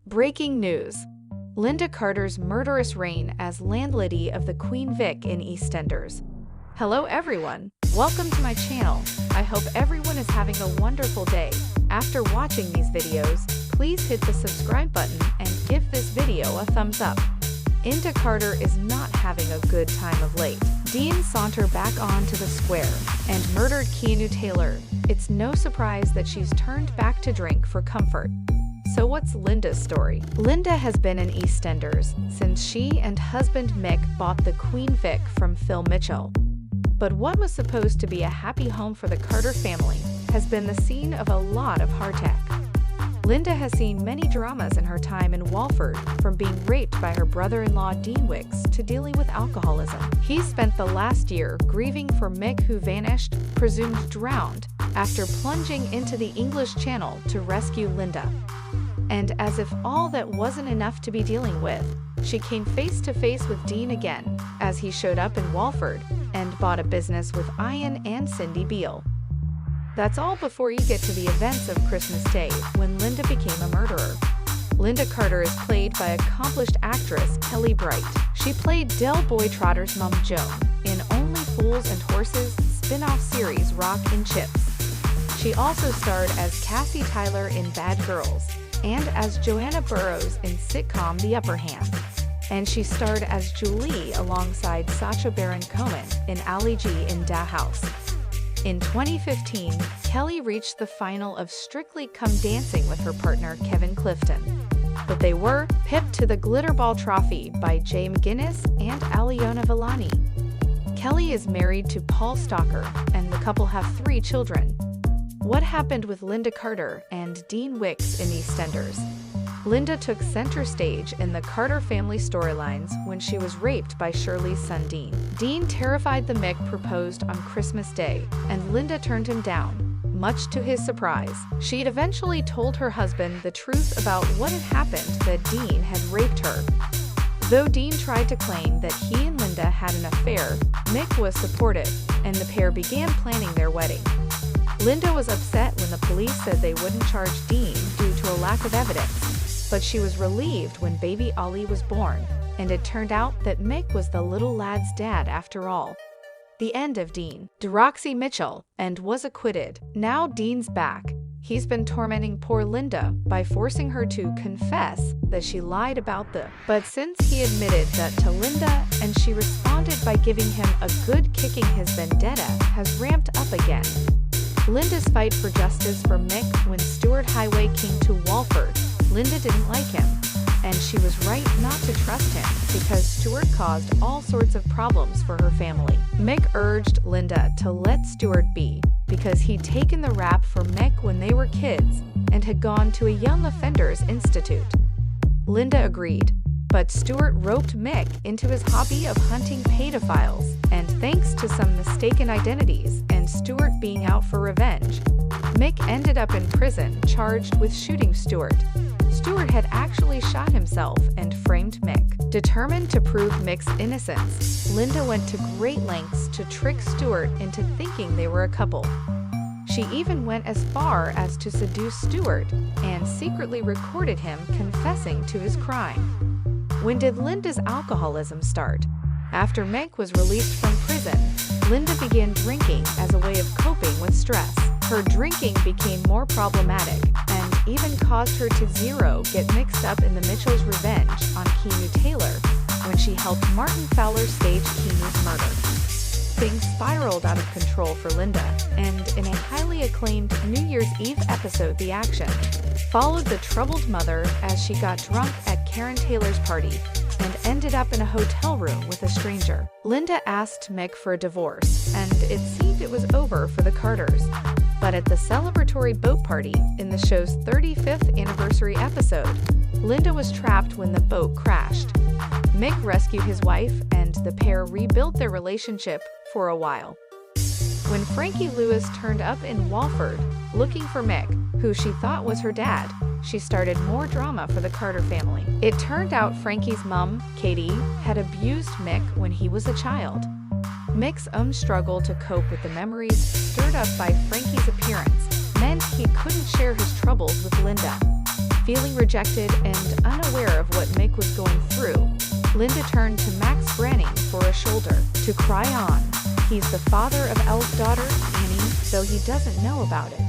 Breaking news. Lynda Carter's murderous reign as landlady of the Queen Vic in Eastenders. Hello everyone, welcome to my channel. I hope everyone is having a wonderful day. After watching these videos, please hit the subscribe button and give this video a thumbs up. Lynda Carter is not having a good time of late. Dean sauntered back onto the square and murdered Keanu Taylor. It's no surprise that she's turned back to drink for comfort. So what's Lynda's story? Lynda has been in Eastenders since she and husband Mick bought the Queen Vic from Phil Mitchell. But what was supposed to be a happy home for the Carter family has been the scene of a lot of hardtack. Lynda has seen many dramas in her time in Walford, from being raped by her brother-in-law Dean Wicks to dealing with alcoholism. He spent the last year grieving for Mick, who vanished, presumed drowned, after plunging into the English Channel to rescue Lynda. And as if all that wasn't enough to be dealing with, she came face to face with Dean again, as he showed up in Walford and bought a business with Ian and Cindy Beale. That's all before you get to the events of Christmas Day, when Lynda became a murderer. Lynda Carter is played by accomplished actress Kelly Bright. She played Del Boytrotter's mom Joan in Only Fools and Horses spin-off series Rock and Chips. She also starred as Cassie Tyler in Bad Girls, and as Joanna Burrows in sitcom The Upper Hand. And she starred as Julie alongside Sacha Baron Cohen in Ali G in Da House. In 2015, Kelly reached the final of Strictly Come Dancing with her partner Kevin Clifton. But they were pipped to the Glitterball Trophy by Jay McGinnis and Aliona Villani. Kelly is married to Paul Stalker, and the couple have 3 children. What happened with Lynda Carter and Dean Wicks in Eastenders? Lynda took center stage in the Carter family storylines when she was raped by Shirley's son Dean. Dean, terrified that Mick proposed on Christmas Day, and Lynda turned him down, much to his surprise. She'd eventually told her husband the truth about what had happened, that Dean had raped her. Though Dean tried to claim that he and Lynda had an affair, Mick was supportive, and the pair began planning their wedding. Lynda was upset when the police said they wouldn't charge Dean due to a lack of evidence, but she was relieved when baby Ollie was born, and it turned out that Mick was the little lad's dad after all. The end of Dean. Roxy Mitchell, and was acquitted. Now Dean's back. He's been tormenting poor Lynda by forcing her to confess that she lied about but since he admitted that to Lynda and she responded by giving him a good kicking, his vendetta has ramped up again. Lynda's fight for justice for Mick when Stuart Highway came to Walford. Lynda didn't like him, and she was right not to trust him because Stuart caused all sorts of problems for her family. Mick urged Lynda to let Stuart be because he'd taken the rap for Mick when they were kids and had gone to a young offenders institute. Lynda agreed, but Stuart roped Mick into his hobby of hunting pedophiles, and thanks to some mistaken identities and Stuart being out for revenge, Mick ended up in prison charged with shooting Stuart. Stuart had actually shot himself and framed Mick. Determined to prove Mick's innocence, Lynda went to great lengths to trick Stuart into thinking they were a couple. She even went as far as to seduce Stuart and secretly recorded him confessing to his crime. When did Lynda's alcoholism start? After Mick was released from prison, Lynda began drinking as a way of coping with stress. Her drinking became more problematic and even caused her to get mixed up in the Mitchells' revenge on Keanu Taylor when she helped Martin Fowler stage Keanu's murder. Things spiraled out of control for Lynda, and in a highly acclaimed New Year's Eve episode, The Action followed the troubled mother as she got drunk at Karen Taylor's party and ended up in a hotel room with a stranger. Lynda asked Mick for a divorce, and it seemed it was over for the Carters. But at the celebratory boat party in the show's 35th anniversary episode, Lynda was trapped when the boat crashed. Mick rescued his wife, and the pair rebuilt their relationship for a while. When Frankie Lewis turned up in Walford, looking for Mick, who she thought was her dad, she started more drama for the Carter family. It turned out Frankie's mom, Katie, had abused Mick when he was a child. Mick's own struggle to cope with the memories stirred up by Frankie's appearance meant he couldn't share his troubles with Lynda. Feeling rejected and unaware of what Mick was going through, Linda turned to Max Branning for a shoulder to cry on. He's the father of Elle's daughter, Annie, though he doesn't know about it.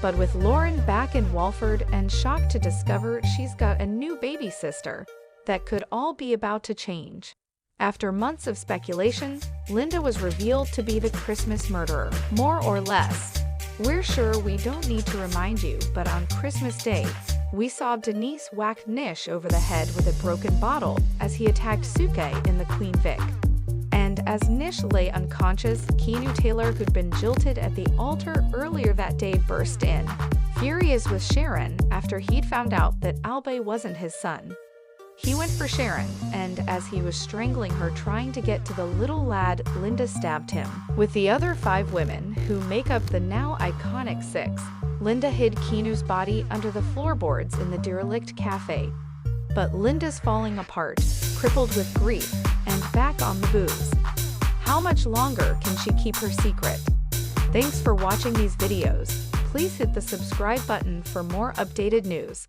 But with Lauren back in Walford and shocked to discover she's got a new baby sister, that could all be about to change. After months of speculation, Linda was revealed to be the Christmas murderer, more or less. We're sure we don't need to remind you, but on Christmas Day, we saw Denise whack Nish over the head with a broken bottle as he attacked Suke in the Queen Vic. And as Nish lay unconscious, Keanu Taylor, who'd been jilted at the altar earlier that day, burst in, furious with Sharon after he'd found out that Albay wasn't his son. He went for Sharon, and as he was strangling her trying to get to the little lad, Linda stabbed him. With the other 5 women who make up the now iconic 6, Linda hid Keanu's body under the floorboards in the derelict cafe. But Linda's falling apart, crippled with grief, and back on the booze. How much longer can she keep her secret? Thanks for watching these videos. Please hit the subscribe button for more updated news.